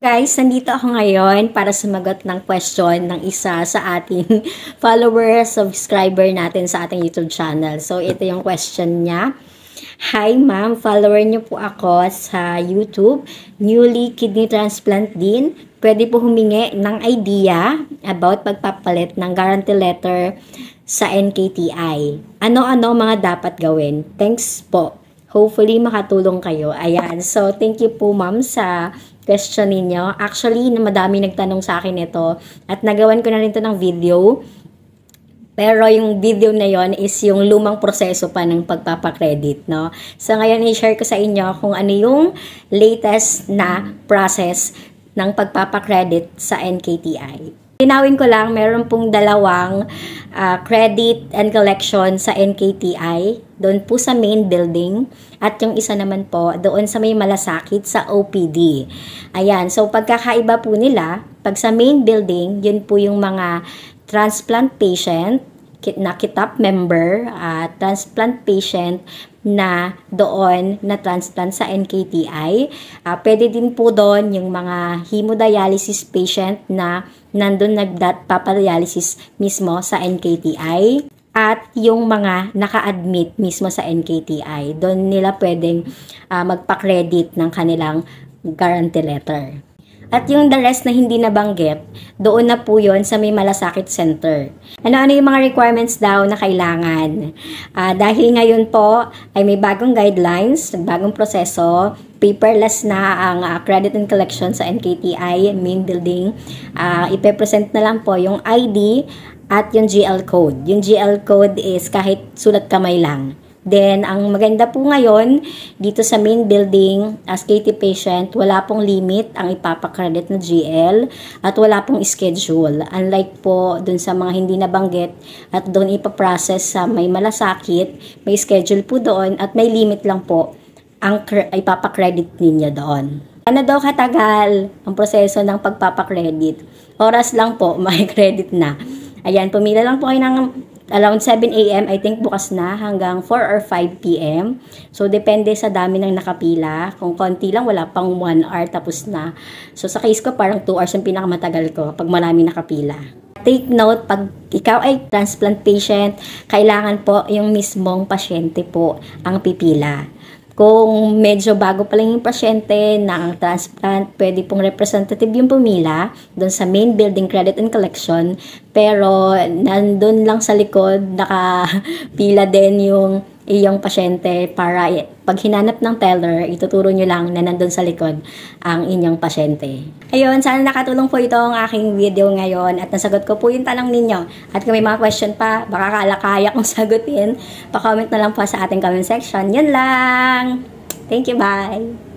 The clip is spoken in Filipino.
Guys, nandito ako ngayon para sumagot ng question ng isa sa ating follower, subscriber natin sa ating YouTube channel. So, ito yung question niya. Hi ma'am, follower niyo po ako sa YouTube. Newly kidney transplant din. Pwede po humingi ng idea about pagpapalit ng guarantee letter sa NKTI. Ano-ano mga dapat gawin? Thanks po. Hopefully, makatulong kayo. Ayan. So, thank you po ma'am sa question ninyo. Actually, madami nagtanong sa akin ito at nagawan ko na rin ito ng video. Pero yung video na yon is yung lumang proseso pa ng pagpapakredit, no? So, ngayon i-share ko sa inyo kung ano yung latest na process ng pagpapakredit sa NKTI. Linawin ko lang, meron pong dalawang credit and collection sa NKTI, doon po sa main building, at yung isa naman po doon sa may malasakit sa OPD. Ayan, so pagkakaiba po nila, pag sa main building, yun po yung mga transplant patient, na kitap member, transplant patient na doon na transplant sa NKTI. Pwede din po doon yung mga hemodialysis patient na nandun nagpapadialysis mismo sa NKTI. At yung mga naka-admit mismo sa NKTI. Doon nila pwedeng magpa-credit ng kanilang guarantee letter. At yung the rest na hindi nabanggit, doon na po yon sa may malasakit center. Ano-ano yung mga requirements daw na kailangan? Dahil ngayon po ay may bagong guidelines, bagong proseso, paperless na ang credit and collection sa NKTI main building. Ipe-present na lang po yung ID at yung GL code. Yung GL code is kahit sulat kamay lang. Then, ang maganda po ngayon, dito sa main building, as KT patient, wala pong limit ang ipapakredit na GL at wala pong schedule. Unlike po dun sa mga hindi nabanggit at doon ipaprocess sa may malasakit, may schedule po doon at may limit lang po ang ipapakredit ninyo doon. Ano daw katagal ang proseso ng pagpapakredit? Oras lang po, may credit na. Ayan, pumila lang po kayo ng around 7 a.m. I think bukas na hanggang 4 or 5 p.m. So, depende sa dami ng nakapila. Kung konti lang, wala pang 1 hour tapos na. So, sa case ko, parang 2 hours yung pinakamatagal ko pag marami nakapila. Take note, pag ikaw ay transplant patient, kailangan po yung mismong pasyente po ang pipila. Kung medyo bago pa lang yung pasyente na ang transplant, pwede pong representative yung pumila doon sa main building credit and collection. Pero nandun lang sa likod, nakapila din yung iyong pasyente para pag hinanap ng teller, ituturo nyo lang na nandun sa likod ang inyong pasyente. Ayun, sana nakatulong po ito ang aking video ngayon at nasagot ko po yung tanong ninyo. At kung may mga question pa, baka kaya kong sagutin, pa-comment na lang po sa ating comment section. Yun lang! Thank you, bye!